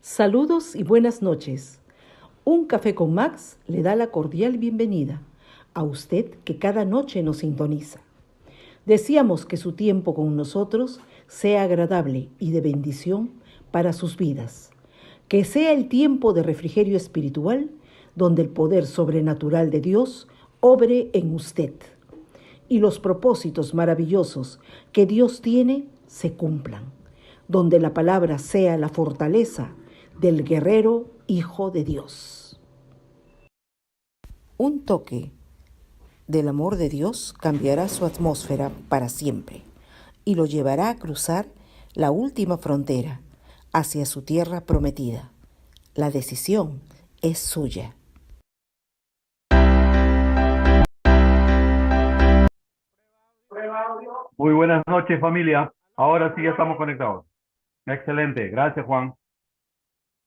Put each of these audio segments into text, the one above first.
Saludos y buenas noches. Un café con Max le da la cordial bienvenida a usted que cada noche nos sintoniza. Deseamos que su tiempo con nosotros sea agradable y de bendición para sus vidas. Que sea el tiempo de refrigerio espiritual donde el poder sobrenatural de Dios obre en usted y los propósitos maravillosos que Dios tiene se cumplan, donde la palabra sea la fortaleza del guerrero Hijo de Dios. Un toque del amor de Dios cambiará su atmósfera para siempre y lo llevará a cruzar la última frontera hacia su tierra prometida. La decisión es suya. Muy buenas noches, familia. Ahora sí ya estamos conectados. Excelente. Gracias, Juan.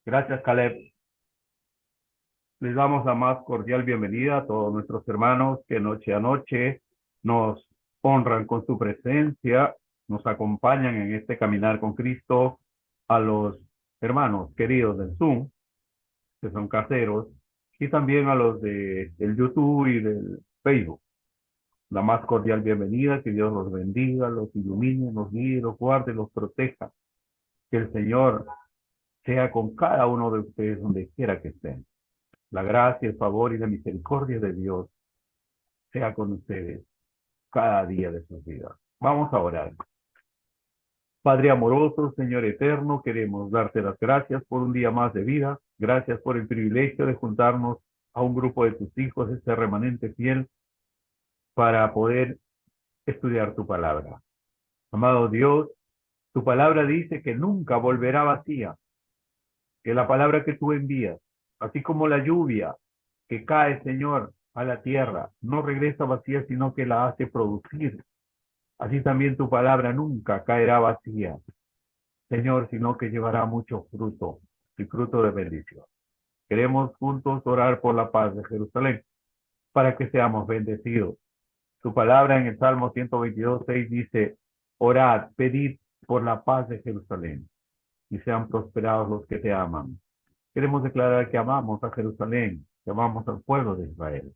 Gracias, Caleb. Les damos la más cordial bienvenida a todos nuestros hermanos que noche a noche nos honran con su presencia, nos acompañan en este caminar con Cristo, a los hermanos queridos del Zoom, que son caseros, y también a los del YouTube y del Facebook. La más cordial bienvenida, que Dios los bendiga, los ilumine, los guíe, los guarde, los proteja. Que el Señor sea con cada uno de ustedes donde quiera que estén. La gracia, el favor y la misericordia de Dios sea con ustedes cada día de sus vidas. Vamos a orar. Padre amoroso, Señor eterno, queremos darte las gracias por un día más de vida. Gracias por el privilegio de juntarnos a un grupo de tus hijos, este remanente fiel, para poder estudiar tu palabra. Amado Dios, tu palabra dice que nunca volverá vacía, que la palabra que tú envías, así como la lluvia que cae, Señor, a la tierra, no regresa vacía, sino que la hace producir. Así también tu palabra nunca caerá vacía, Señor, sino que llevará mucho fruto y fruto de bendición. Queremos juntos orar por la paz de Jerusalén, para que seamos bendecidos. Tu palabra en el Salmo 122:6 dice: orad, pedid por la paz de Jerusalén, y sean prosperados los que te aman. Queremos declarar que amamos a Jerusalén, que amamos al pueblo de Israel.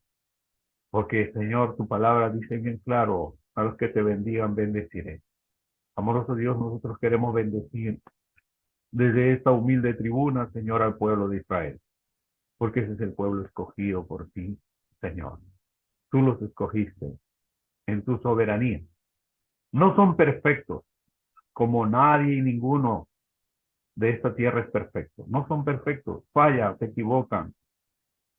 Porque, Señor, tu palabra dice bien claro: a los que te bendigan, bendeciré. Amoroso Dios, nosotros queremos bendecir desde esta humilde tribuna, Señor, al pueblo de Israel. Porque ese es el pueblo escogido por ti, Señor. Tú los escogiste en tu soberanía. No son perfectos, como nadie y ninguno de esta tierra es perfecto. No son perfectos, fallan, se equivocan,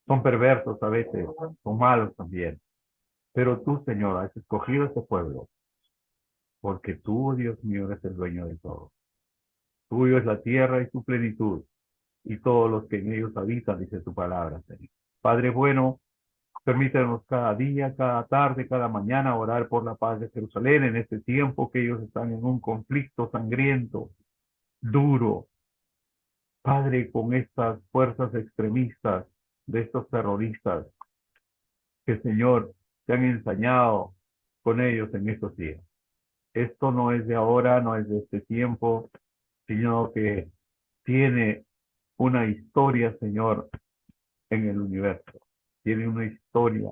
son perversos a veces, son malos también. Pero tú, Señor, has escogido este pueblo, porque tú, Dios mío, eres el dueño de todo. Tuyo es la tierra y su plenitud, y todos los que en ellos habitan, dice tu palabra, Señor. Padre bueno, permítanos cada día, cada tarde, cada mañana orar por la paz de Jerusalén en este tiempo que ellos están en un conflicto sangriento, duro. Padre, con estas fuerzas extremistas de estos terroristas que, Señor, se han ensañado con ellos en estos días. Esto no es de ahora, no es de este tiempo, sino que tiene una historia, Señor, en el universo. Tiene una historia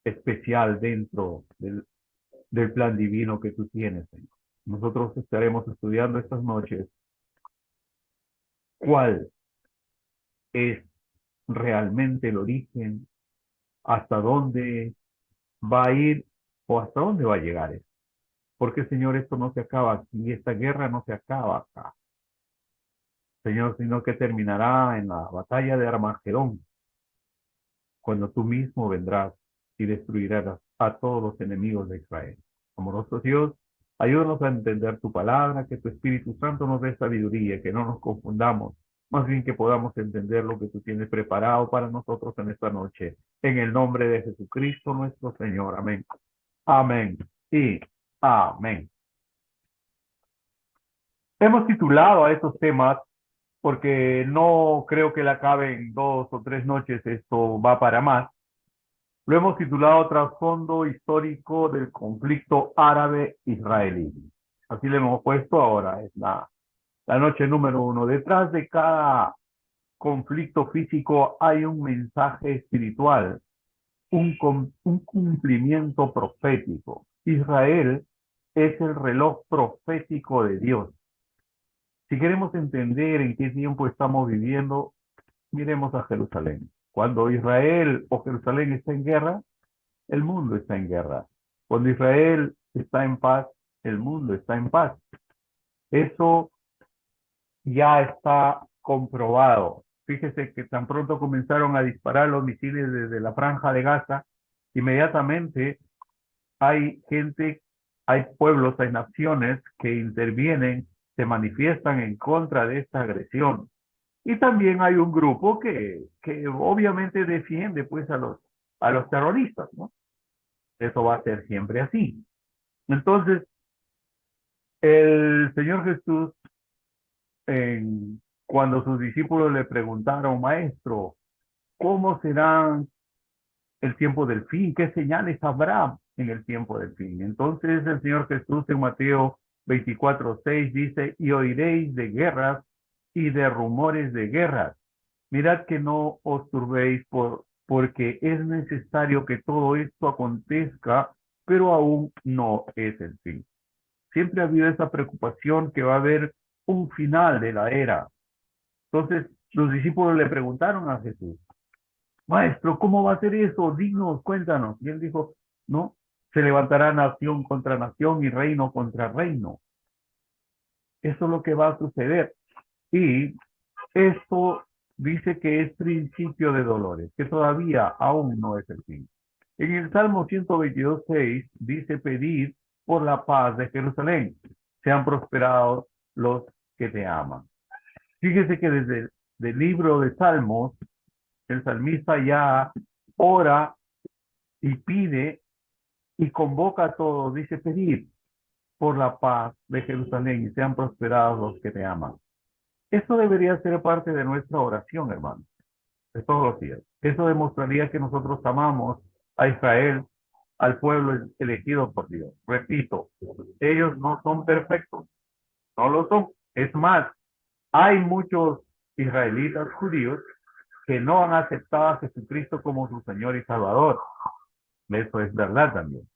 especial dentro del plan divino que tú tienes, Señor. Nosotros estaremos estudiando estas noches cuál es realmente el origen, hasta dónde va a ir o hasta dónde va a llegar esto. Porque, Señor, esto no se acaba aquí, esta guerra no se acaba acá, Señor, sino que terminará en la batalla de Armagedón, cuando tú mismo vendrás y destruirás a todos los enemigos de Israel. Amoroso Dios, ayúdanos a entender tu palabra, que tu Espíritu Santo nos dé sabiduría, que no nos confundamos, más bien que podamos entender lo que tú tienes preparado para nosotros en esta noche. En el nombre de Jesucristo nuestro Señor. Amén. Amén y amén. Hemos titulado a estos temas porque no creo que la acabe en 2 o 3 noches, esto va para más. Lo hemos titulado Trasfondo histórico del conflicto árabe-israelí. Así le hemos puesto, ahora es La noche número 1. Detrás de cada conflicto físico hay un mensaje espiritual, un cumplimiento profético. Israel es el reloj profético de Dios. Si queremos entender en qué tiempo estamos viviendo, miremos a Jerusalén. Cuando Israel o Jerusalén está en guerra, el mundo está en guerra. Cuando Israel está en paz, el mundo está en paz. Eso ya está comprobado. Fíjese que tan pronto comenzaron a disparar los misiles desde la franja de Gaza, inmediatamente hay gente, hay pueblos, hay naciones que intervienen, se manifiestan en contra de esta agresión. Y también hay un grupo que obviamente defiende pues a los terroristas, ¿no? Eso va a ser siempre así. Entonces, el Señor Jesús, cuando sus discípulos le preguntaron, Maestro, ¿cómo será el tiempo del fin? ¿Qué señales habrá en el tiempo del fin? Entonces el Señor Jesús en Mateo 24:6 dice, y oiréis de guerras y de rumores de guerras. Mirad que no os turbéis porque es necesario que todo esto acontezca, pero aún no es el fin. Siempre ha habido esa preocupación que va a haber un final de la era. Entonces los discípulos le preguntaron a Jesús, Maestro, ¿cómo va a ser eso? Dinos, cuéntanos. Y él dijo, no, se levantará nación contra nación y reino contra reino. Eso es lo que va a suceder. Y esto dice que es principio de dolores, que todavía aún no es el fin. En el Salmo 122:6 dice, pedid por la paz de Jerusalén, sean prosperados los que te aman. Fíjese que desde el libro de Salmos, el salmista ya ora y pide y convoca a todos, dice, pedir por la paz de Jerusalén y sean prosperados los que te aman. Eso debería ser parte de nuestra oración, hermano, de todos los días. Eso demostraría que nosotros amamos a Israel, al pueblo elegido por Dios. Repito, ellos no son perfectos, no lo son. Es más, hay muchos israelitas judíos que no han aceptado a Jesucristo como su Señor y Salvador. Eso es verdad también.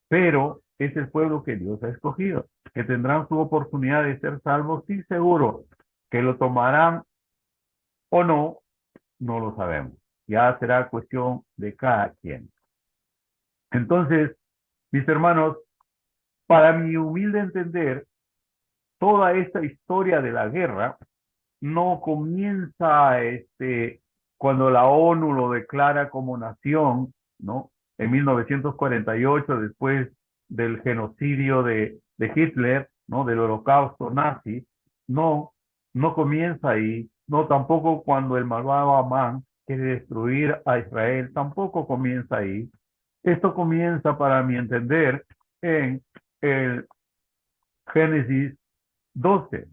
Pero es el pueblo que Dios ha escogido, que tendrán su oportunidad de ser salvos, sí, seguro, que lo tomarán o no, no lo sabemos. Ya será cuestión de cada quien. Entonces, mis hermanos, para mi humilde entender, toda esta historia de la guerra no comienza cuando la ONU lo declara como nación, ¿no? En 1948, después del genocidio de Hitler, ¿no? Del holocausto nazi, no, no comienza ahí, no tampoco cuando el malvado Amán quiere destruir a Israel, tampoco comienza ahí. Esto comienza, para mi entender, en el Génesis 12.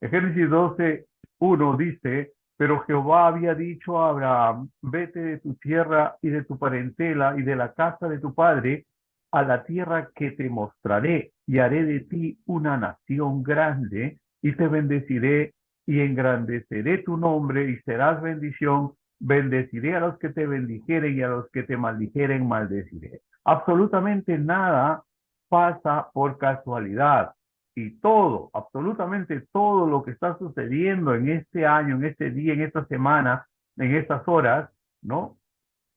En Génesis 12:1 dice, pero Jehová había dicho a Abraham, vete de tu tierra y de tu parentela y de la casa de tu padre a la tierra que te mostraré y haré de ti una nación grande y te bendeciré y engrandeceré tu nombre y serás bendición. Bendeciré a los que te bendijeren y a los que te maldijeren maldeciré. Absolutamente nada pasa por casualidad. Y todo, absolutamente todo lo que está sucediendo en este año, en este día, en esta semana, en estas horas, ¿no?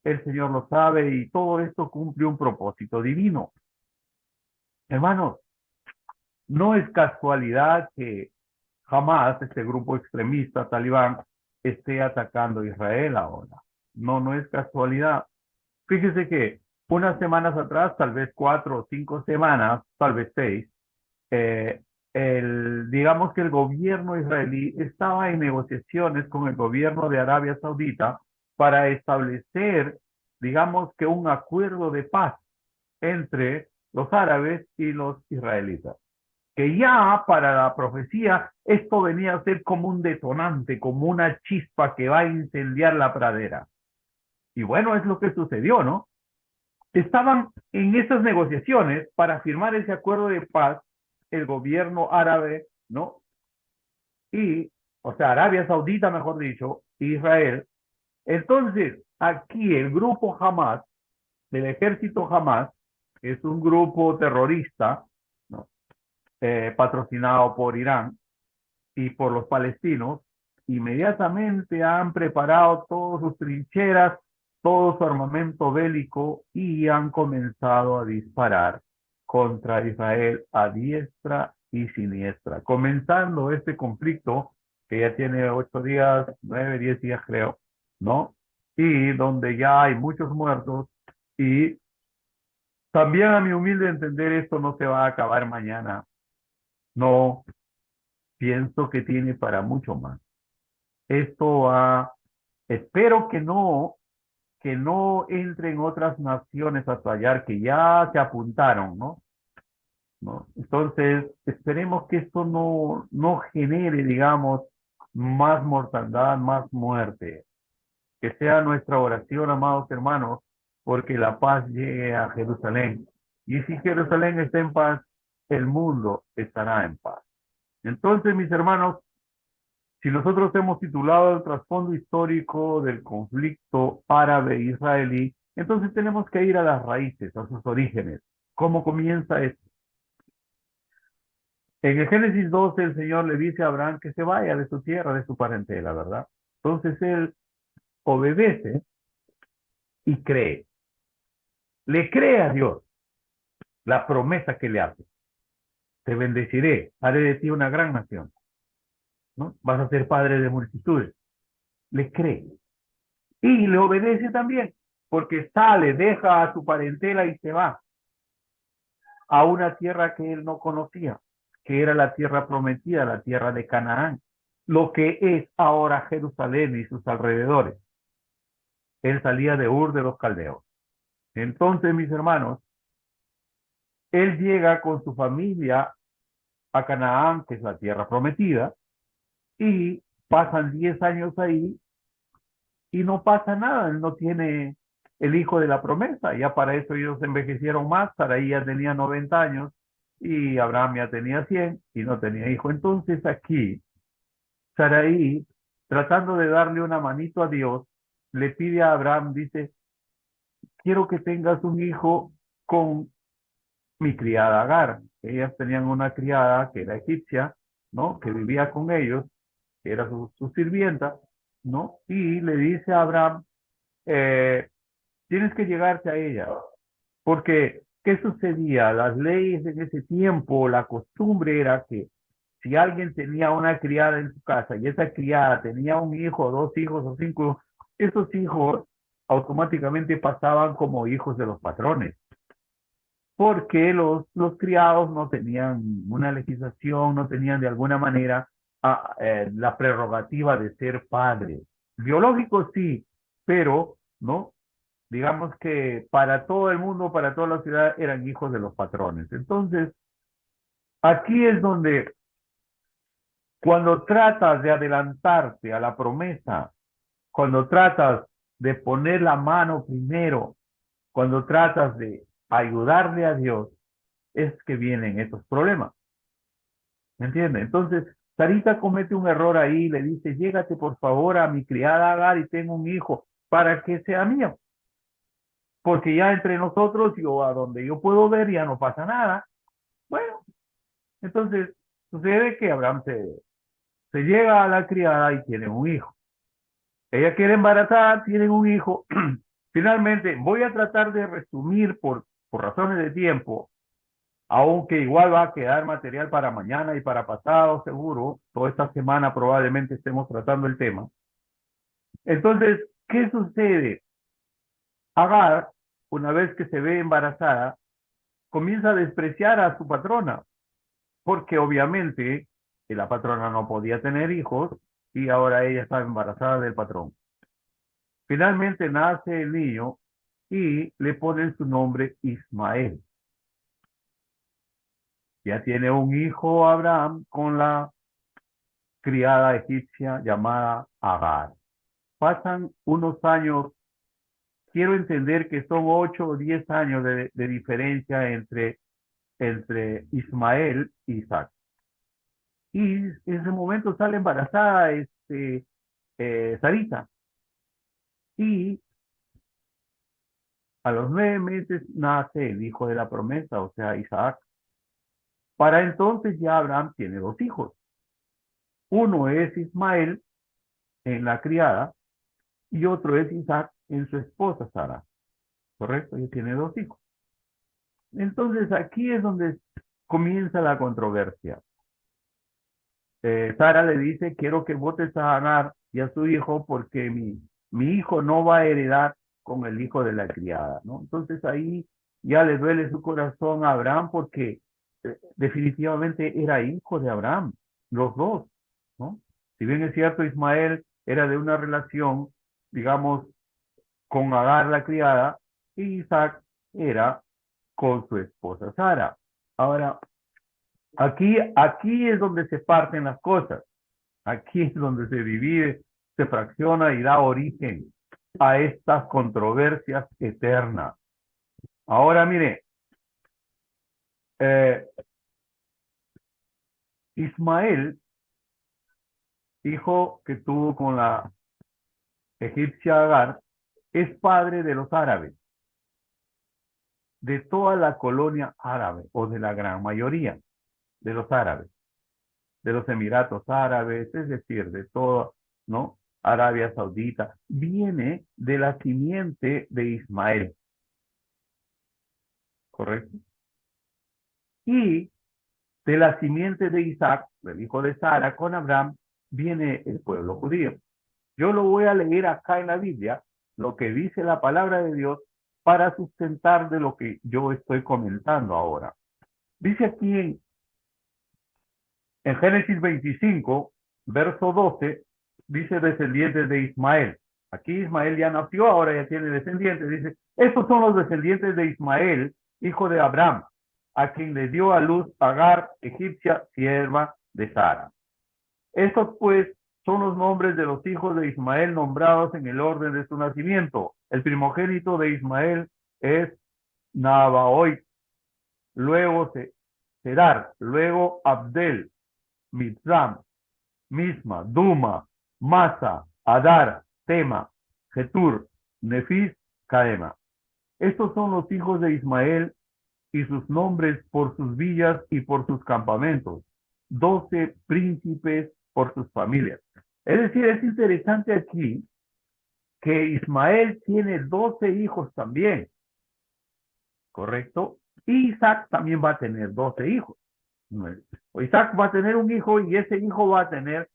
El Señor lo sabe y todo esto cumple un propósito divino. Hermanos, no es casualidad que jamás este grupo extremista talibán esté atacando a Israel ahora. No, no es casualidad. Fíjese que unas semanas atrás, tal vez 4 o 5 semanas, tal vez 6, digamos que el gobierno israelí estaba en negociaciones con el gobierno de Arabia Saudita para establecer, digamos que un acuerdo de paz entre los árabes y los israelitas. Que ya para la profecía esto venía a ser como un detonante, como una chispa que va a incendiar la pradera. Y bueno, es lo que sucedió, ¿no? Estaban en esas negociaciones para firmar ese acuerdo de paz el gobierno árabe, ¿no? y, o sea, Arabia Saudita, mejor dicho, Israel. Entonces, aquí el grupo Hamas, del ejército Hamas, es un grupo terrorista, ¿no? Patrocinado por Irán y por los palestinos, inmediatamente han preparado todas sus trincheras, todo su armamento bélico y han comenzado a disparar contra Israel a diestra y siniestra, comenzando este conflicto que ya tiene 8 días, 9, 10 días creo, ¿no? Y donde ya hay muchos muertos y también a mi humilde entender esto no se va a acabar mañana, no, pienso que tiene para mucho más. Esto va, espero que no entren otras naciones a fallar, que ya se apuntaron, ¿no? ¿No? Entonces, esperemos que esto no genere, digamos, más mortandad, más muerte. Que sea nuestra oración, amados hermanos, porque la paz llegue a Jerusalén. Y si Jerusalén está en paz, el mundo estará en paz. Entonces, mis hermanos, si nosotros hemos titulado el trasfondo histórico del conflicto árabe-israelí, entonces tenemos que ir a las raíces, a sus orígenes. ¿Cómo comienza esto? En el Génesis 12 el Señor le dice a Abraham que se vaya de su tierra, de su parentela, ¿verdad? Entonces él obedece y cree. Le cree a Dios la promesa que le hace. Te bendeciré, haré de ti una gran nación, ¿no? Vas a ser padre de multitudes. Le cree. Y le obedece también, porque sale, deja a su parentela y se va a una tierra que él no conocía, que era la tierra prometida, la tierra de Canaán, lo que es ahora Jerusalén y sus alrededores. Él salía de Ur de los Caldeos. Entonces, mis hermanos, él llega con su familia a Canaán, que es la tierra prometida, y pasan 10 años ahí y no pasa nada, él no tiene el hijo de la promesa, ya para eso ellos envejecieron más, Sarai ya tenía 90 años y Abraham ya tenía 100 y no tenía hijo. Entonces aquí, Sarai, tratando de darle una manito a Dios, le pide a Abraham, dice, quiero que tengas un hijo con mi criada Agar. Ellas tenían una criada que era egipcia, ¿no? Que vivía con ellos, que era su sirvienta, ¿no? Y le dice a Abraham, eh, tienes que llegarte a ella, porque ¿qué sucedía? Las leyes en ese tiempo, la costumbre era que si alguien tenía una criada en su casa y esa criada tenía un hijo, dos hijos o cinco, esos hijos automáticamente pasaban como hijos de los patrones, porque los criados no tenían una legislación, no tenían de alguna manera la prerrogativa de ser padres. Biológicos sí, pero no, digamos que para todo el mundo, para toda la ciudad, eran hijos de los patrones. Entonces, aquí es donde cuando tratas de adelantarte a la promesa, cuando tratas de poner la mano primero, cuando tratas de ayudarle a Dios, es que vienen estos problemas. ¿Me entiendes? Entonces, Sarita comete un error ahí, le dice, llégate por favor a mi criada Agar y tengo un hijo para que sea mío. Porque ya entre nosotros, yo a donde yo puedo ver, ya no pasa nada. Bueno, entonces sucede que Abraham se llega a la criada y tiene un hijo. Ella quiere embarazar, tienen un hijo. Finalmente, voy a tratar de resumir por razones de tiempo, aunque igual va a quedar material para mañana y para pasado, seguro. Toda esta semana probablemente estemos tratando el tema. Entonces, ¿qué sucede? Agar, una vez que se ve embarazada, comienza a despreciar a su patrona, porque obviamente la patrona no podía tener hijos y ahora ella estaba embarazada del patrón. Finalmente nace el niño y le ponen su nombre Ismael. Ya tiene un hijo Abraham con la criada egipcia llamada Agar. Pasan unos años, quiero entender que son 8 o 10 años de diferencia entre Ismael y Isaac. Y en ese momento sale embarazada Sarita. Y a los 9 meses nace el hijo de la promesa, o sea, Isaac. Para entonces ya Abraham tiene 2 hijos. Uno es Ismael en la criada y otro es Isaac en su esposa Sara. ¿Correcto? Y tiene 2 hijos. Entonces aquí es donde comienza la controversia. Sara le dice, quiero que votes a Agar y a su hijo porque mi hijo no va a heredar con el hijo de la criada, ¿no? Entonces ahí ya le duele su corazón a Abraham porque definitivamente era hijo de Abraham, los dos, ¿no? Si bien es cierto, Ismael era de una relación, digamos, con Agar la criada, y Isaac era con su esposa Sara. Ahora, aquí es donde se parten las cosas. Aquí es donde se divide, se fracciona y da origen a estas controversias eternas. Ahora mire, eh, Ismael, hijo que tuvo con la egipcia Agar, es padre de los árabes, de toda la colonia árabe o de la gran mayoría de los árabes, de los Emiratos Árabes, es decir, de todo, ¿no? Arabia Saudita, viene de la simiente de Ismael, ¿correcto? Y de la simiente de Isaac, del hijo de Sara, con Abraham, viene el pueblo judío. Yo lo voy a leer acá en la Biblia, lo que dice la palabra de Dios, para sustentar de lo que yo estoy comentando ahora. Dice aquí en Génesis 25, verso 12, dice descendientes de Ismael. Aquí Ismael ya nació, ahora ya tiene descendientes. Dice, estos son los descendientes de Ismael, hijo de Abraham, a quien le dio a luz Agar, egipcia, sierva de Sara. Estos pues son los nombres de los hijos de Ismael nombrados en el orden de su nacimiento. El primogénito de Ismael es Nabaoit, luego Sedar, luego Abdel, Mitzram, Misma, Duma, Masa, Adar, Tema, Getur, Nefis, Caema. Estos son los hijos de Ismael y sus nombres por sus villas y por sus campamentos. 12 príncipes por sus familias. Es decir, es interesante aquí que Ismael tiene 12 hijos también, ¿correcto? Y Isaac también va a tener 12 hijos. Isaac va a tener un hijo y ese hijo va a tener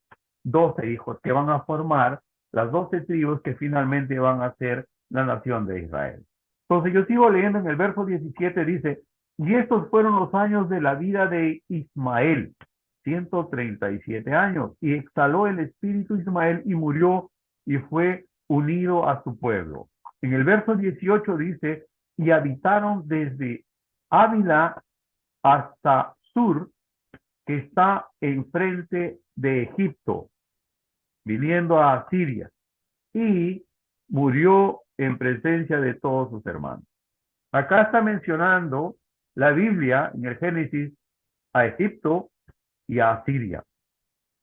12 hijos que van a formar las 12 tribus que finalmente van a ser la nación de Israel. Entonces yo sigo leyendo en el verso 17, dice, y estos fueron los años de la vida de Ismael, 137 años, y exhaló el espíritu Ismael y murió y fue unido a su pueblo. En el verso 18 dice, y habitaron desde Ávila hasta Sur, que está enfrente de Egipto, viniendo a Siria, y murió en presencia de todos sus hermanos. Acá está mencionando la Biblia en el Génesis a Egipto y a Siria,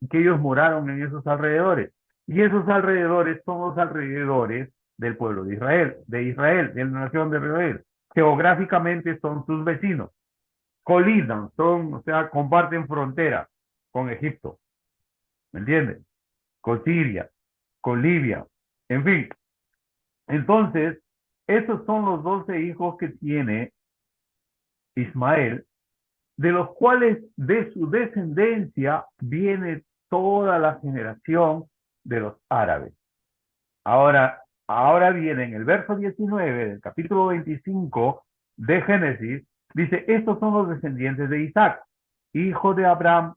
que ellos moraron en esos alrededores. Y esos alrededores son los alrededores del pueblo de Israel, de la nación de Israel. Geográficamente son sus vecinos. Colidan, o sea, comparten frontera con Egipto. ¿Me entiendes? Con Siria, con Libia, en fin. Entonces, esos son los 12 hijos que tiene Ismael, de los cuales de su descendencia viene toda la generación de los árabes. Ahora viene en el verso 19 del capítulo 25 de Génesis, dice, estos son los descendientes de Isaac, hijo de Abraham.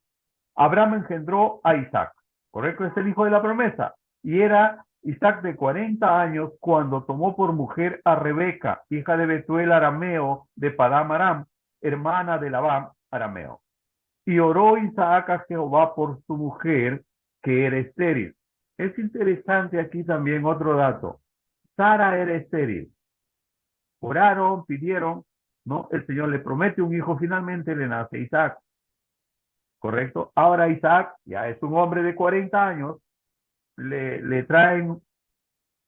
Abraham engendró a Isaac, ¿correcto? Es el hijo de la promesa. Y era Isaac de 40 años cuando tomó por mujer a Rebeca, hija de Betuel arameo de Padam Aram, hermana de Labán arameo. Y oró Isaac a Jehová por su mujer, que era estéril. Es interesante aquí también otro dato. Sara era estéril. Oraron, pidieron, ¿no? El Señor le promete un hijo, finalmente le nace Isaac. ¿correcto? Ahora Isaac ya es un hombre de 40 años, le traen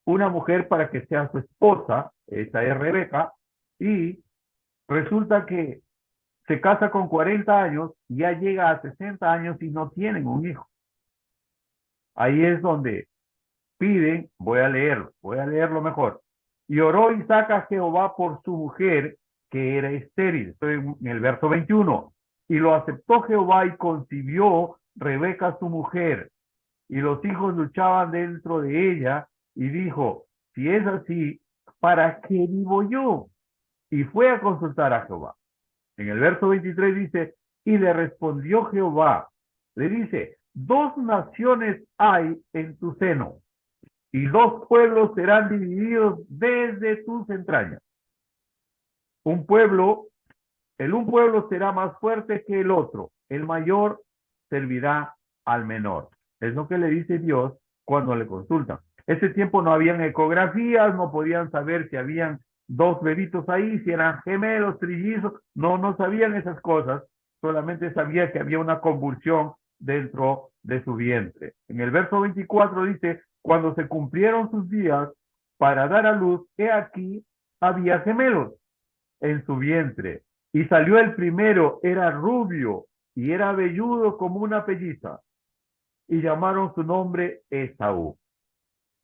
una mujer para que sea su esposa, esa es Rebeca, y resulta que se casa con 40 años, ya llega a 60 años y no tienen un hijo. Ahí es donde piden, voy a leerlo mejor. Y oró Isaac a Jehová por su mujer, que era estéril. Estoy en el verso 21. Y lo aceptó Jehová y concibió Rebeca su mujer. Y los hijos luchaban dentro de ella y dijo, si es así, ¿para qué vivo yo? Y fue a consultar a Jehová. En el verso 23 dice, y le respondió Jehová, le dice, dos naciones hay en tu seno, y dos pueblos serán divididos desde tus entrañas. Un pueblo, un pueblo será más fuerte que el otro, el mayor servirá al menor. Es lo que le dice Dios cuando le consultan. Ese tiempo no habían ecografías, no podían saber si habían dos bebitos ahí, si eran gemelos, trillizos, no sabían esas cosas, solamente sabía que había una convulsión dentro de su vientre. En el verso 24 dice, cuando se cumplieron sus días para dar a luz, he aquí, había gemelos en su vientre. Y salió el primero, era rubio y era velludo como una pelliza. Y llamaron su nombre Esaú.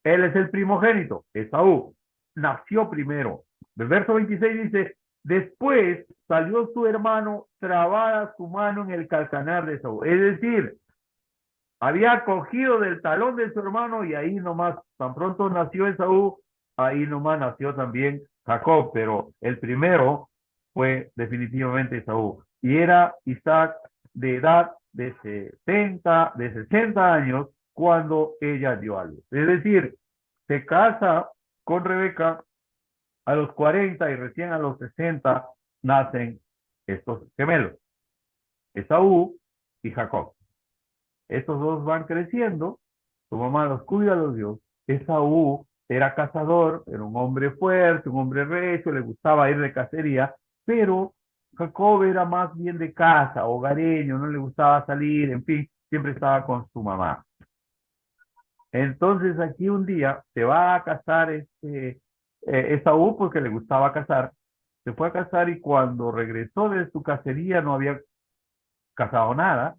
Él es el primogénito, Esaú. Nació primero. El verso 26 dice, después salió su hermano, trabada su mano en el calcanar de Esaú. Es decir, había cogido del talón de su hermano y ahí nomás, tan pronto nació Esaú, ahí nomás nació también Jacob, pero el primero fue definitivamente Esaú. Y era Isaac de edad de 60 años cuando ella dio a luz. Es decir, se casa con Rebeca a los 40 y recién a los 60 nacen estos gemelos, Esaú y Jacob. Estos dos van creciendo, su mamá los cuida, los dio. Esaú era cazador, era un hombre fuerte, un hombre recio, le gustaba ir de cacería, pero Jacob era más bien de casa, hogareño, no le gustaba salir, en fin, siempre estaba con su mamá. Entonces aquí un día se va a casar Esaú porque le gustaba cazar, se fue a casar y cuando regresó de su cacería no había cazado nada,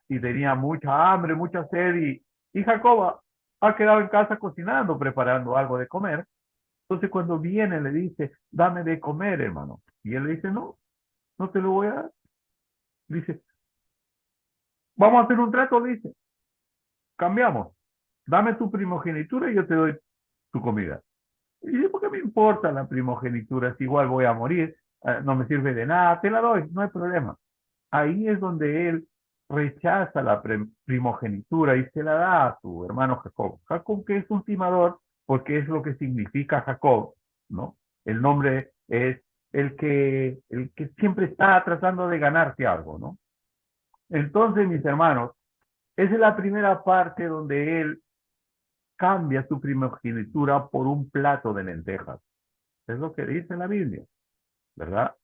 y tenía mucha hambre, mucha sed, y Jacob ha quedado en casa cocinando, preparando algo de comer. Entonces cuando viene le dice, dame de comer, hermano. Y él le dice, no, no te lo voy a dar. Dice, vamos a hacer un trato, dice, cambiamos, dame tu primogenitura y yo te doy tu comida. Y dice, ¿por qué me importa la primogenitura? Si igual voy a morir, no me sirve de nada, te la doy, no hay problema. Ahí es donde él rechaza la primogenitura y se la da a su hermano Jacob. Jacob, que es un timador, porque es lo que significa Jacob, ¿no? El nombre es el que siempre está tratando de ganarse algo, ¿no? Entonces, mis hermanos, esa es la primera parte donde él cambia su primogenitura por un plato de lentejas. Es lo que dice la Biblia, ¿verdad?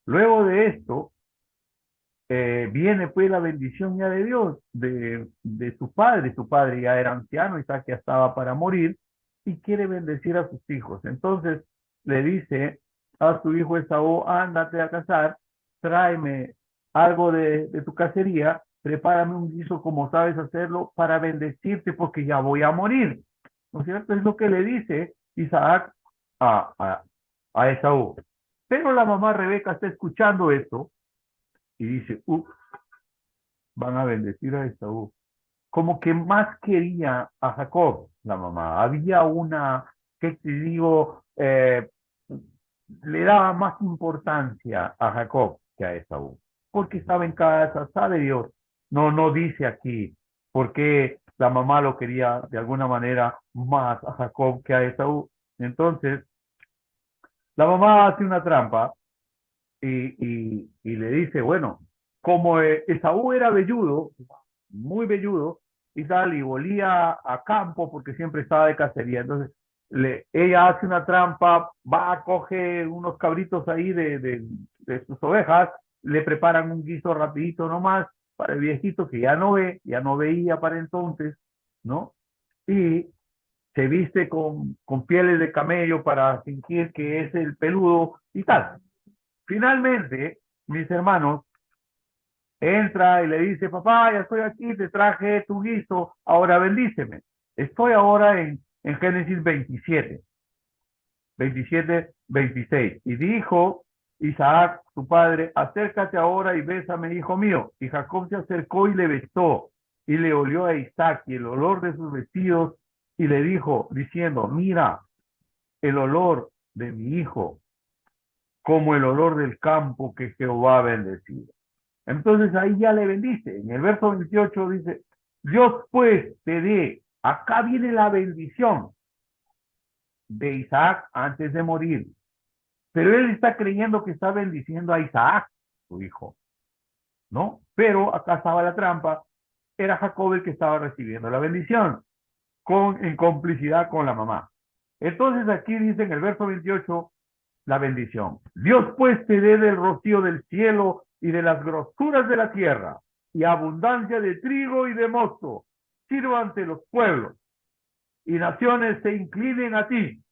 Luego de esto, viene pues la bendición ya de Dios, de su padre ya era anciano, Isaac ya estaba para morir, y quiere bendecir a sus hijos. Entonces le dice a su hijo Esaú, ándate a cazar, tráeme algo de tu cacería, prepárame un guiso como sabes hacerlo para bendecirte porque ya voy a morir. ¿No es cierto? Es lo que le dice Isaac a, a, a Esaú. Pero la mamá Rebeca está escuchando esto y dice, van a bendecir a Esaú. Como que más quería a Jacob, la mamá. Había una, que te digo, le daba más importancia a Jacob que a Esaú. Porque estaba en casa, sabe Dios. No dice aquí por qué la mamá lo quería de alguna manera más a Jacob que a Esaú. Entonces, la mamá hace una trampa y le dice, bueno, como Esaú era velludo, muy velludo, y tal, y volía a campo porque siempre estaba de cacería, entonces ella hace una trampa, va, coge unos cabritos ahí de sus ovejas, le preparan un guiso rapidito nomás, para el viejito que ya no ve, ya no veía para entonces, ¿no? Y se viste con pieles de camello para fingir que es el peludo y tal. Finalmente, mis hermanos, entra y le dice, papá, ya estoy aquí, te traje tu guiso, ahora bendíceme. Estoy ahora en Génesis 27, 26. Y dijo Isaac, su padre, acércate ahora y bésame, hijo mío. Y Jacob se acercó y le besó, y le olió a Isaac y el olor de sus vestidos, y le dijo, diciendo, mira, el olor de mi hijo, como el olor del campo que Jehová ha bendecido. Entonces ahí ya le bendice. En el verso 28 dice, Dios pues te dé, acá viene la bendición de Isaac antes de morir. Pero él está creyendo que está bendiciendo a Isaac, su hijo, ¿no? Pero acá estaba la trampa, era Jacob el que estaba recibiendo la bendición, en complicidad con la mamá. Entonces aquí dice en el verso 28, la bendición. Dios pues te dé del rocío del cielo y de las grosuras de la tierra, y abundancia de trigo y de mosto, sirva ante los pueblos, y naciones se inclinen a ti.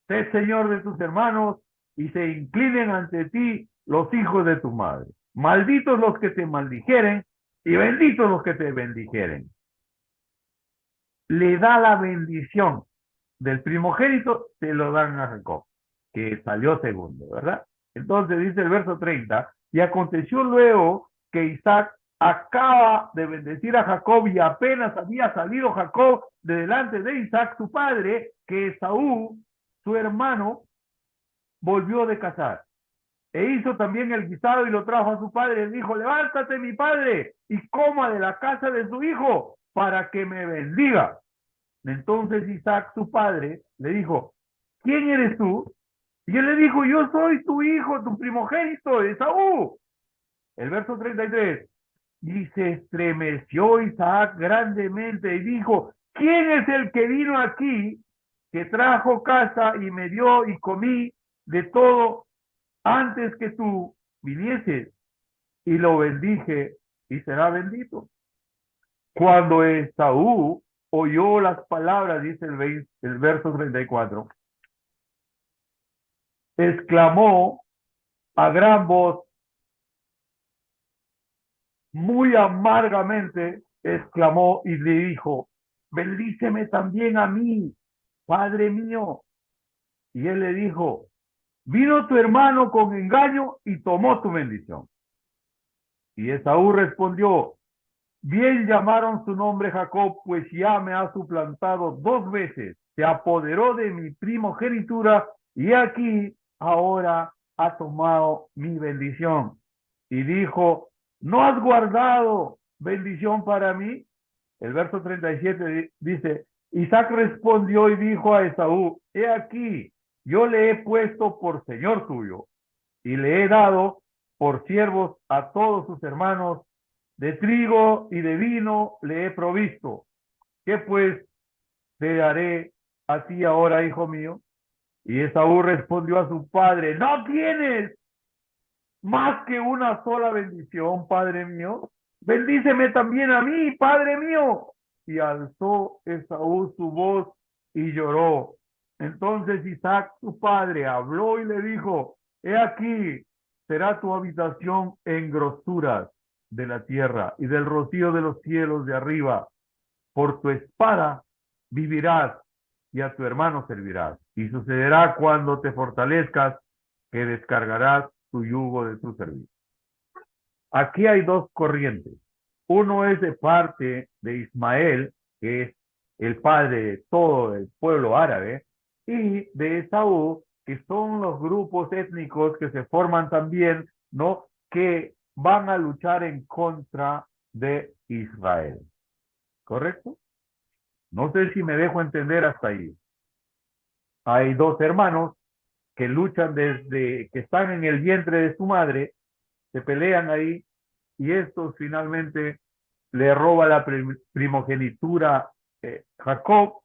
Sé Señor de tus hermanos, y se inclinen ante ti los hijos de tu madre. Malditos los que te maldijeren, y benditos los que te bendijeren. Le da la bendición del primogénito, se lo dan a Jacob, que salió segundo, ¿verdad? Entonces dice el verso 30, y aconteció luego que Isaac acaba de bendecir a Jacob y apenas había salido Jacob de delante de Isaac, su padre, que Esaú, su hermano, volvió de cazar. E hizo también el guisado y lo trajo a su padre y dijo, levántate mi padre y coma de la casa de su hijo para que me bendiga. Entonces Isaac, su padre, le dijo, ¿quién eres tú? Y él le dijo, yo soy tu hijo, tu primogénito, Esaú. El verso 33. Y se estremeció Isaac grandemente y dijo, ¿quién es el que vino aquí, que trajo casa y me dio y comí de todo antes que tú vinieses? Y lo bendije y será bendito. Cuando Esaú oyó las palabras, dice el verso 34, exclamó a gran voz, muy amargamente, exclamó y le dijo, bendíceme también a mí, padre mío. Y él le dijo, vino tu hermano con engaño y tomó tu bendición. Y Esaú respondió, bien llamaron su nombre Jacob, pues ya me ha suplantado 2 veces, se apoderó de mi primogenitura y aquí ahora ha tomado mi bendición. Y dijo, ¿no has guardado bendición para mí? El verso 37 dice, Isaac respondió y dijo a Esaú, he aquí, yo le he puesto por señor tuyo y le he dado por siervos a todos sus hermanos, de trigo y de vino le he provisto. ¿Qué pues te daré a ti ahora, hijo mío? Y Esaú respondió a su padre, ¿no tienes más que una sola bendición, padre mío? Bendíceme también a mí, padre mío. Y alzó Esaú su voz y lloró. Entonces Isaac, su padre, habló y le dijo, he aquí, será tu habitación en grosuras de la tierra y del rocío de los cielos de arriba. Por tu espada vivirás y a tu hermano servirás. Y sucederá cuando te fortalezcas que descargarás tu yugo de tu servicio. Aquí hay 2 corrientes. Uno es de parte de Ismael, que es el padre de todo el pueblo árabe, y de Esaú, que son los grupos étnicos que se forman también, ¿no? Que van a luchar en contra de Israel. ¿Correcto? No sé si me dejo entender hasta ahí. Hay 2 hermanos que luchan desde que están en el vientre de su madre, se pelean ahí, y estos finalmente le roba la primogenitura Jacob.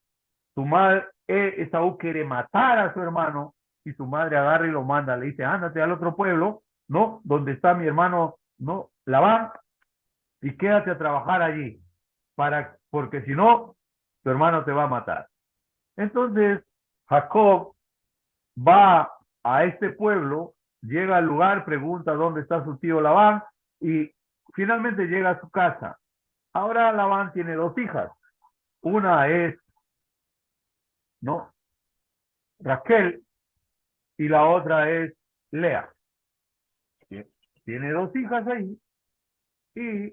Su madre, Esaú quiere matar a su hermano, y su madre agarra y lo manda, le dice, ándate al otro pueblo, ¿no? Donde está mi hermano, ¿no? Labán, y quédate a trabajar allí, porque si no, tu hermano te va a matar. Entonces, Jacob va a este pueblo, llega al lugar, pregunta dónde está su tío Labán y finalmente llega a su casa. Ahora Labán tiene dos hijas. Una es, ¿no? Raquel y la otra es Lea. Tiene dos hijas ahí y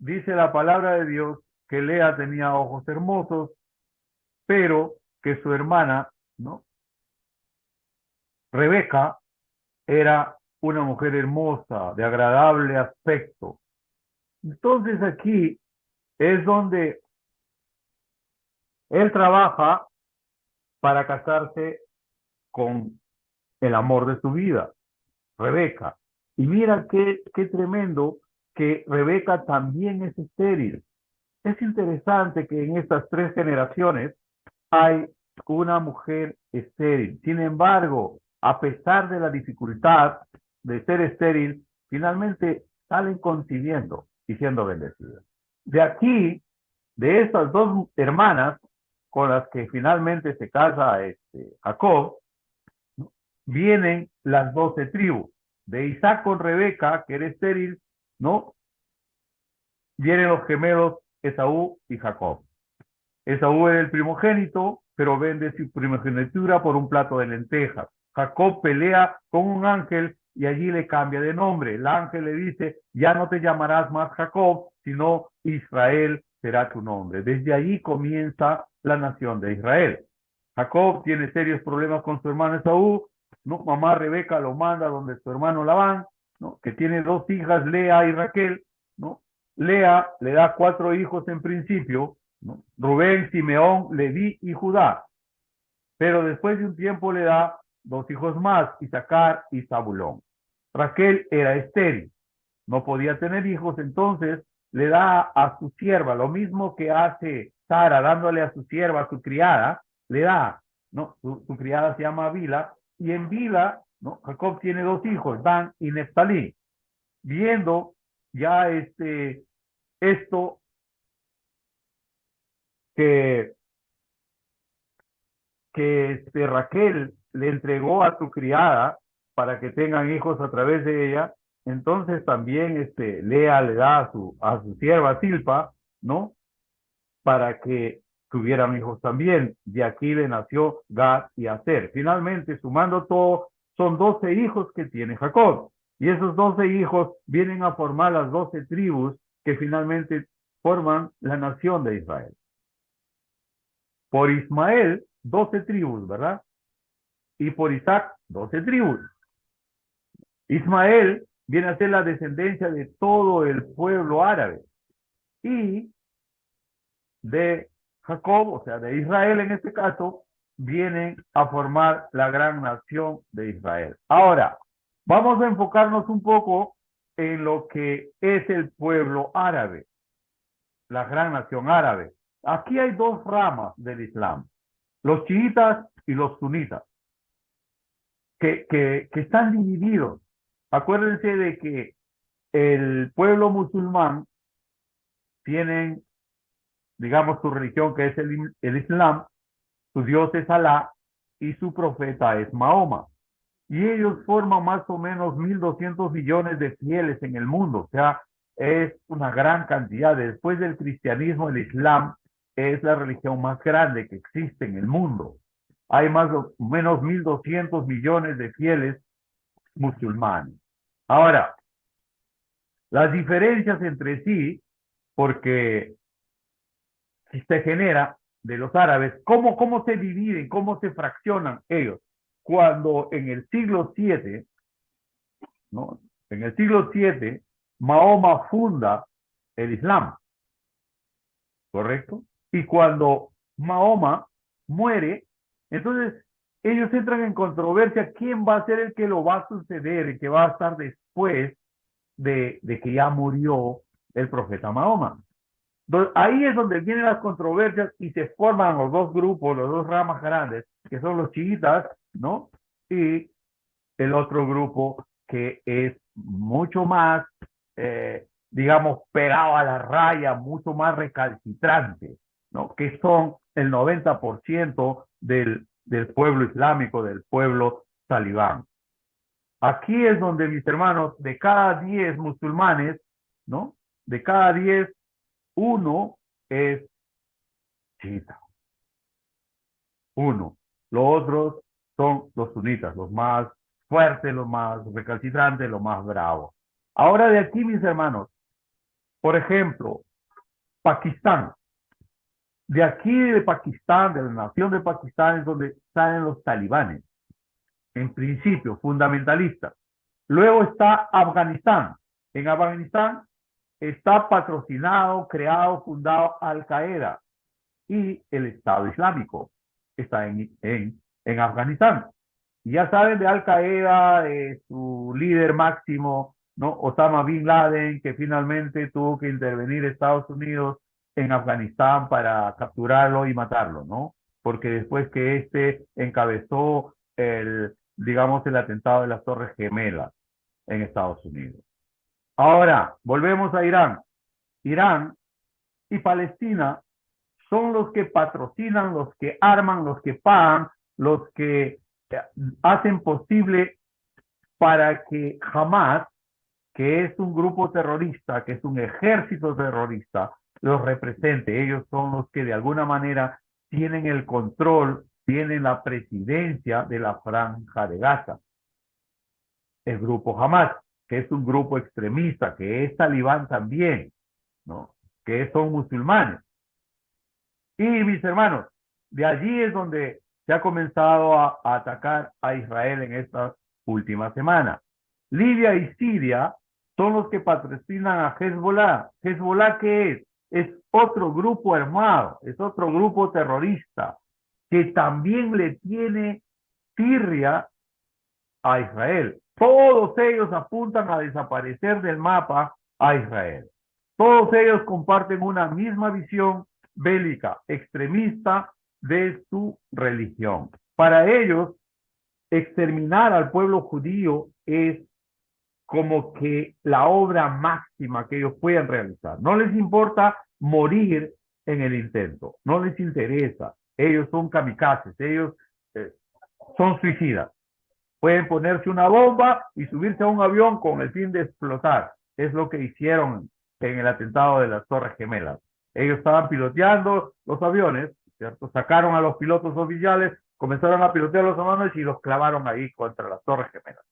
dice la palabra de Dios que Lea tenía ojos hermosos, pero que su hermana, ¿no? Rebeca era una mujer hermosa, de agradable aspecto. Entonces aquí es donde él trabaja para casarse con el amor de su vida, Rebeca. Y mira qué tremendo que Rebeca también es estéril. Es interesante que en estas tres generaciones hay una mujer estéril. Sin embargo, a pesar de la dificultad de ser estéril, finalmente salen concibiendo y siendo bendecidas. De aquí, de estas dos hermanas con las que finalmente se casa Jacob, ¿no? Vienen las 12 tribus. De Isaac con Rebeca, que era estéril, ¿no? Vienen los gemelos Esaú y Jacob. Esaú era el primogénito, pero vende su primogenitura por un plato de lentejas. Jacob pelea con un ángel y allí le cambia de nombre. El ángel le dice, ya no te llamarás más Jacob, sino Israel será tu nombre. Desde allí comienza la nación de Israel. Jacob tiene serios problemas con su hermano Esaú, ¿no? Mamá Rebeca lo manda donde su hermano Labán, ¿no? Que tiene dos hijas, Lea y Raquel, ¿no? Lea le da 4 hijos en principio, ¿no? Rubén, Simeón, Leví y Judá. Pero después de un tiempo le da 2 hijos más, Isaacar y Zabulón. Raquel era estéril, no podía tener hijos, entonces le da a su sierva, lo mismo que hace Sara dándole a su sierva, a su criada, le da, ¿no? Su criada se llama Bila, y en Bila, ¿no? Jacob tiene 2 hijos, Dan y Neftalí. Viendo ya esto que, Raquel le entregó a su criada para que tengan hijos a través de ella, entonces también Lea le da a su sierva Silpa, ¿no? Para que tuvieran hijos también. De aquí le nació Gad y Aser. Finalmente, sumando todo, son 12 hijos que tiene Jacob. Y esos 12 hijos vienen a formar las 12 tribus que finalmente forman la nación de Israel. Por Ismael, 12 tribus, ¿verdad? Y por Isaac, 12 tribus. Ismael viene a ser la descendencia de todo el pueblo árabe. Y de Jacob, o sea, de Israel en este caso, vienen a formar la gran nación de Israel. Ahora, vamos a enfocarnos un poco en lo que es el pueblo árabe, la gran nación árabe. Aquí hay 2 ramas del Islam, los chiitas y los sunitas, que están divididos. Acuérdense de que el pueblo musulmán tienen, digamos, su religión que es el Islam, su Dios es Alá y su profeta es Mahoma. Y ellos forman más o menos 1.200 millones de fieles en el mundo. O sea, es una gran cantidad. Después del cristianismo, el Islam es la religión más grande que existe en el mundo. Hay más o menos 1.200 millones de fieles musulmanes. Ahora, las diferencias entre sí, porque se genera de los árabes, cómo se dividen, cómo se fraccionan ellos. Cuando en el siglo VII, ¿no? En el siglo VII, Mahoma funda el Islam, ¿correcto? Y cuando Mahoma muere, entonces ellos entran en controversia quién va a ser el que lo va a suceder, el que va a estar después de que ya murió el profeta Mahoma. Entonces, ahí es donde vienen las controversias y se forman los 2 grupos, los 2 ramas grandes, que son los chiitas, ¿no? Y el otro grupo que es mucho más digamos, pegado a la raya, mucho más recalcitrantes, ¿no? Que son el 90% del pueblo islámico, del pueblo talibán. Aquí es donde, mis hermanos, de cada 10 musulmanes, ¿no? De cada 10, uno es chiita, uno. Los otros son los sunitas, los más fuertes, los más recalcitrantes, los más bravos. Ahora de aquí, mis hermanos, por ejemplo, Pakistán. De aquí de Pakistán, de la nación de Pakistán, es donde salen los talibanes, en principio, fundamentalistas. Luego está Afganistán. En Afganistán está patrocinado, creado, fundado Al Qaeda y el Estado Islámico está en Afganistán. Y ya saben de Al Qaeda, su líder máximo, ¿no? Osama Bin Laden, que finalmente tuvo que intervenir Estados Unidos en Afganistán para capturarlo y matarlo, ¿no? Porque después que este encabezó digamos, el atentado de las Torres Gemelas en Estados Unidos. Ahora, volvemos a Irán. Irán y Palestina son los que patrocinan, los que arman, los que pagan, los que hacen posible para que Hamas, que es un grupo terrorista, que es un ejército terrorista, los represente. Ellos son los que de alguna manera tienen el control, tienen la presidencia de la franja de Gaza. El grupo Hamas, que es un grupo extremista, que es talibán también, ¿no? Que son musulmanes. Y mis hermanos, de allí es donde se ha comenzado a atacar a Israel en estas últimas semanas. Libia y Siria son los que patrocinan a Hezbollah. ¿Hezbollah qué es? Es otro grupo armado, es otro grupo terrorista que también le tiene tirria a Israel. Todos ellos apuntan a desaparecer del mapa a Israel. Todos ellos comparten una misma visión bélica, extremista de su religión. Para ellos, exterminar al pueblo judío es como que la obra máxima que ellos puedan realizar. No les importa morir en el intento, no les interesa. Ellos son kamikazes, ellos son suicidas. Pueden ponerse una bomba y subirse a un avión con el fin de explotar. Es lo que hicieron en el atentado de las Torres Gemelas. Ellos estaban piloteando los aviones, ¿cierto? Sacaron a los pilotos oficiales, comenzaron a pilotear los aviones y los clavaron ahí contra las Torres Gemelas.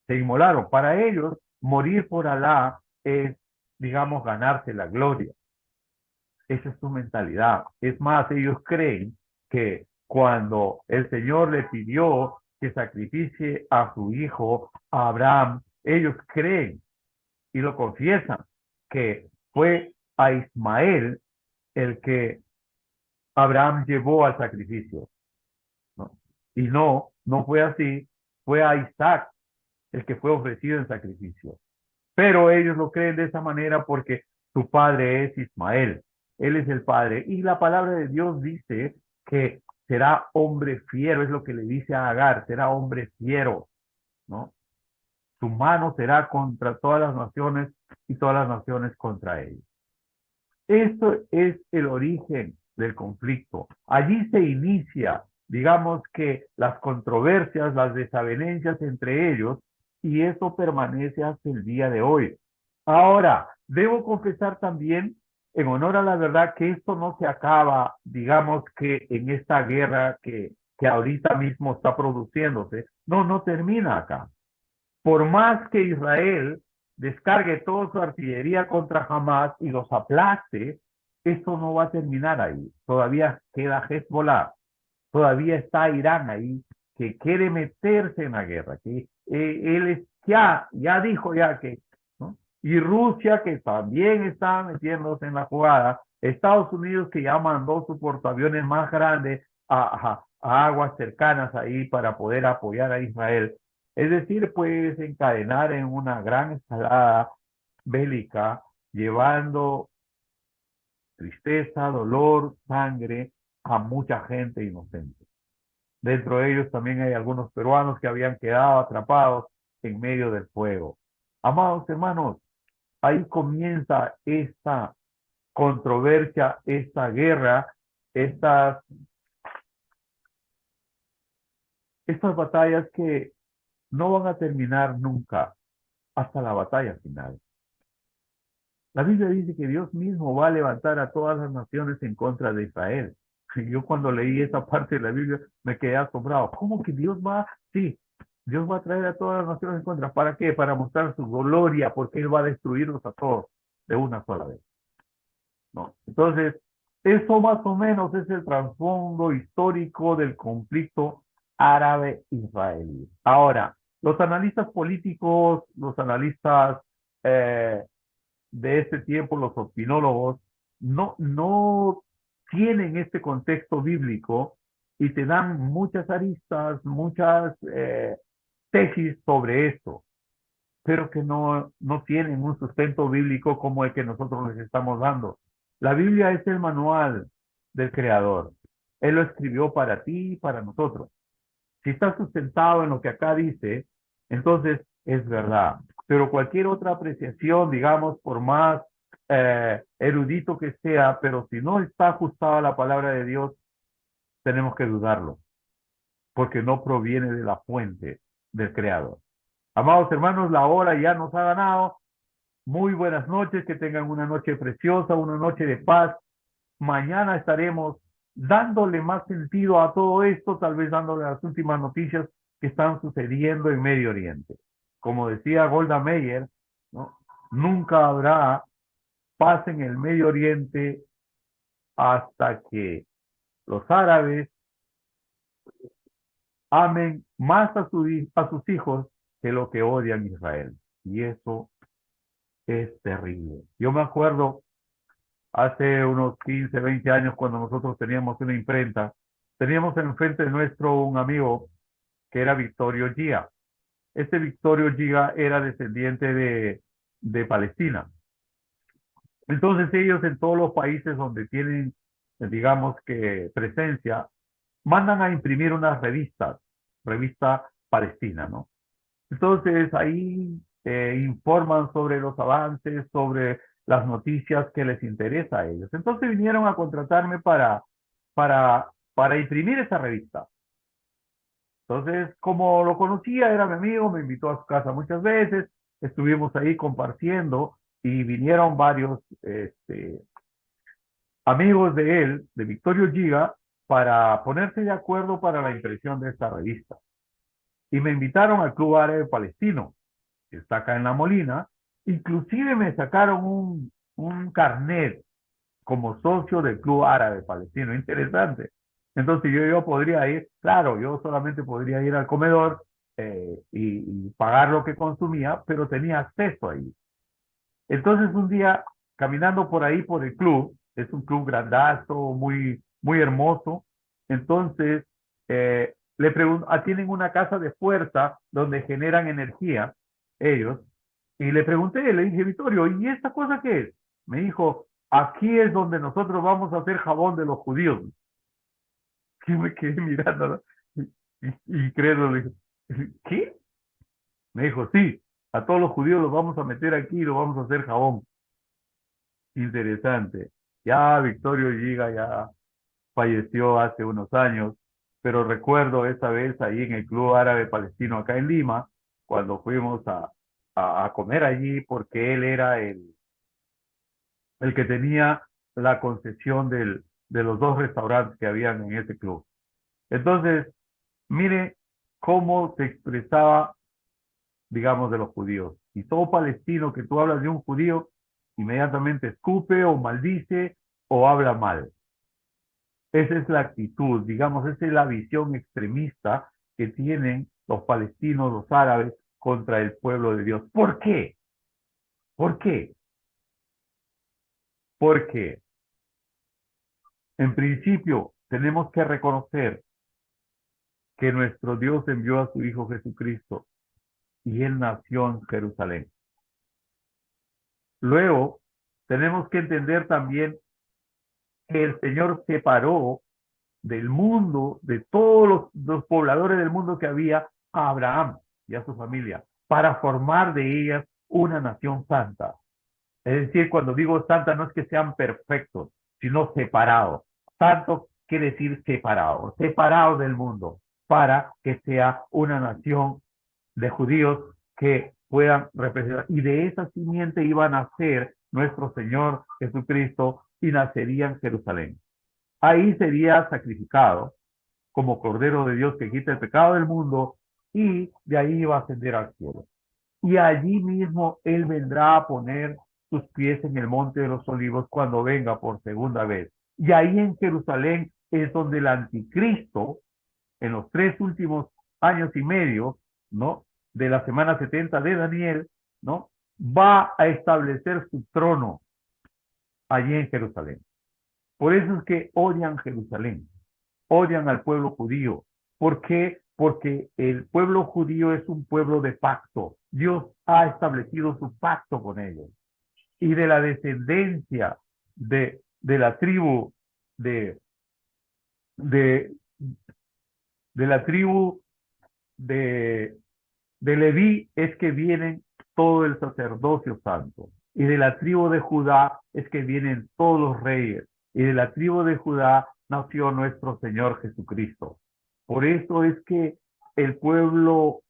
Se inmolaron. Para ellos, morir por Alá es, digamos, ganarse la gloria. Esa es su mentalidad. Es más, ellos creen que cuando el Señor le pidió que sacrifique a su hijo a Abraham, ellos creen y lo confiesan que fue a Ismael el que Abraham llevó al sacrificio, ¿no? Y no fue así, fue a Isaac el que fue ofrecido en sacrificio. Pero ellos lo creen de esa manera porque su padre es Ismael, él es el padre. Y la palabra de Dios dice que será hombre fiero, es lo que le dice a Agar, será hombre fiero, ¿no? Su mano será contra todas las naciones y todas las naciones contra ellos. Esto es el origen del conflicto. Allí se inicia, digamos que las controversias, las desavenencias entre ellos, y eso permanece hasta el día de hoy. Ahora, debo confesar también, en honor a la verdad, que esto no se acaba, digamos que en esta guerra que ahorita mismo está produciéndose. No termina acá. Por más que Israel descargue toda su artillería contra Hamas y los aplaste, esto no va a terminar ahí. Todavía queda Hezbollah, todavía está Irán ahí, que quiere meterse en la guerra, que él ya dijo que, ¿no? Y Rusia, que también está metiéndose en la jugada, Estados Unidos, que ya mandó su portaaviones más grande a aguas cercanas ahí para poder apoyar a Israel. Es decir, puede desencadenar en una gran escalada bélica, llevando tristeza, dolor, sangre a mucha gente inocente. Dentro de ellos también hay algunos peruanos que habían quedado atrapados en medio del fuego. Amados hermanos, ahí comienza esta controversia, esta guerra, estas, estas batallas que no van a terminar nunca hasta la batalla final. La Biblia dice que Dios mismo va a levantar a todas las naciones en contra de Israel. Y yo cuando leí esa parte de la Biblia me quedé asombrado. ¿Cómo que Dios va? Sí, Dios va a traer a todas las naciones en contra. ¿Para qué? Para mostrar su gloria, porque Él va a destruirlos a todos de una sola vez. ¿No? Entonces, eso más o menos es el trasfondo histórico del conflicto árabe-israelí. Ahora, los analistas políticos, los analistas eh, de este tiempo, los opinólogos, no tienen este contexto bíblico y te dan muchas aristas, muchas tesis sobre esto, pero que no tienen un sustento bíblico como el que nosotros les estamos dando. La Biblia es el manual del Creador. Él lo escribió para ti y para nosotros. Si está sustentado en lo que acá dice, entonces es verdad. Pero cualquier otra apreciación, digamos, por más erudito que sea, pero si no está ajustada a la palabra de Dios, tenemos que dudarlo, porque no proviene de la fuente del Creador. Amados hermanos, la hora ya nos ha ganado. Muy buenas noches, que tengan una noche preciosa, una noche de paz. Mañana estaremos dándole más sentido a todo esto, tal vez dándole las últimas noticias que están sucediendo en Medio Oriente. Como decía Golda Meir, ¿no? Nunca habrá paz en el Medio Oriente hasta que los árabes amen más a sus hijos que lo que odian a Israel. Y eso es terrible. Yo me acuerdo hace unos 15, 20 años, cuando nosotros teníamos una imprenta, teníamos enfrente de nuestro un amigo que era Victorio Gia. Este Victorio Gia era descendiente de Palestina. Entonces ellos en todos los países donde tienen, digamos que presencia, mandan a imprimir unas revistas, revista palestina, ¿no? Entonces ahí informan sobre los avances, sobre las noticias que les interesa a ellos. Entonces vinieron a contratarme para imprimir esa revista. Entonces, como lo conocía, era mi amigo, me invitó a su casa muchas veces, estuvimos ahí compartiendo y vinieron varios amigos de él, de Victorio Giga, para ponerse de acuerdo para la impresión de esta revista. Y me invitaron al Club Árabe Palestino, que está acá en La Molina. Inclusive me sacaron un carnet como socio del Club Árabe Palestino. Interesante. Entonces yo podría ir, claro, yo solamente podría ir al comedor y pagar lo que consumía, pero tenía acceso ahí. Entonces un día, caminando por ahí, por el club, es un club grandazo, muy hermoso, entonces le pregunto, tienen una casa de fuerza donde generan energía ellos, y le pregunté, le dije, Vittorio, ¿y esta cosa qué es? Me dijo, aquí es donde nosotros vamos a hacer jabón de los judíos. Y me quedé mirando, ¿no? Y creo, le dije, ¿qué? Me dijo, sí, a todos los judíos los vamos a meter aquí y los vamos a hacer jabón. Interesante. Ya Victorio Giga ya falleció hace unos años, pero recuerdo esa vez ahí en el Club Árabe Palestino acá en Lima, cuando fuimos a comer allí, porque él era el que tenía la concesión de los dos restaurantes que habían en ese club. Entonces, mire cómo se expresaba, digamos, de los judíos. Y todo palestino que tú hablas de un judío, inmediatamente escupe o maldice o habla mal. Esa es la actitud, digamos, esa es la visión extremista que tienen los palestinos, los árabes, contra el pueblo de Dios. ¿Por qué? ¿Por qué? Porque en principio tenemos que reconocer que nuestro Dios envió a su Hijo Jesucristo y Él nació en Jerusalén. Luego, tenemos que entender también que el Señor separó del mundo, de todos los pobladores del mundo que había, a Abraham y a su familia, para formar de ellas una nación santa. Es decir, cuando digo santa no es que sean perfectos, sino separados. Santo quiere decir separado, separado del mundo, para que sea una nación de judíos que puedan representar. Y de esa simiente iba a nacer nuestro Señor Jesucristo y nacería en Jerusalén. Ahí sería sacrificado como Cordero de Dios que quita el pecado del mundo y de ahí iba a ascender al cielo. Y allí mismo Él vendrá a poner sus pies en el monte de los olivos cuando venga por segunda vez. Y ahí en Jerusalén es donde el anticristo, en los 3 últimos años y medio, ¿no? De la semana 70 de Daniel, ¿no? Va a establecer su trono allí en Jerusalén. Por eso es que odian Jerusalén, odian al pueblo judío. ¿Por qué? Porque el pueblo judío es un pueblo de pacto. Dios ha establecido su pacto con ellos. Y de la descendencia de la tribu de, de, de la tribu de Leví es que vienen todo el sacerdocio santo. Y de la tribu de Judá es que vienen todos los reyes. Y de la tribu de Judá nació nuestro Señor Jesucristo. Por eso es que el pueblo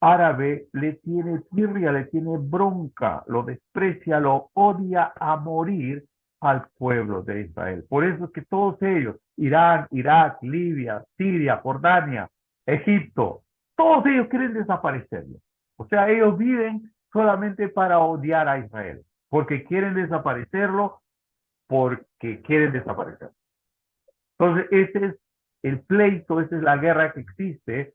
árabe le tiene tirria, le tiene bronca, lo desprecia, lo odia a morir al pueblo de Israel. Por eso es que todos ellos, Irán, Irak, Libia, Siria, Jordania, Egipto, todos ellos quieren desaparecerlo. O sea, ellos viven solamente para odiar a Israel, porque quieren desaparecerlo, porque quieren desaparecerlo. Entonces, ese es el pleito, esa es la guerra que existe,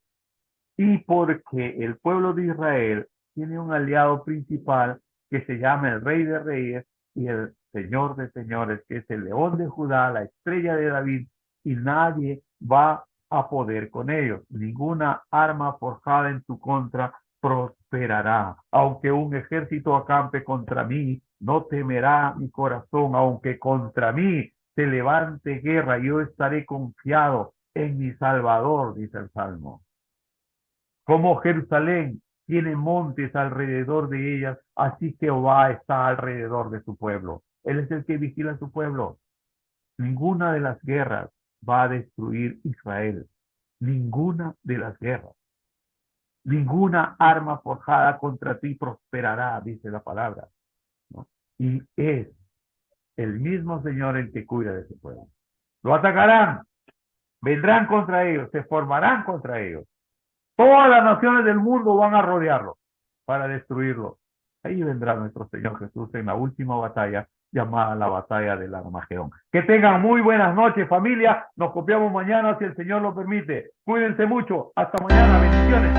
y porque el pueblo de Israel tiene un aliado principal que se llama el Rey de Reyes y el Señor de Señores, que es el León de Judá, la estrella de David, y nadie va a poder con ellos. Ninguna arma forjada en tu contra prosperará. Aunque un ejército acampe contra mí, no temerá mi corazón. Aunque contra mí se levante guerra, yo estaré confiado en mi Salvador, dice el Salmo. Como Jerusalén tiene montes alrededor de ellas, así Jehová está alrededor de su pueblo. Él es el que vigila a su pueblo. Ninguna de las guerras va a destruir Israel. Ninguna de las guerras. Ninguna arma forjada contra ti prosperará, dice la palabra, ¿no? Y es el mismo Señor el que cuida de su pueblo. Lo atacarán, vendrán contra ellos, se formarán contra ellos. Todas las naciones del mundo van a rodearlo para destruirlo. Ahí vendrá nuestro Señor Jesús en la última batalla llamada la batalla del Armagedón. Que tengan muy buenas noches, familia. Nos copiamos mañana si el Señor lo permite. Cuídense mucho. Hasta mañana. Bendiciones.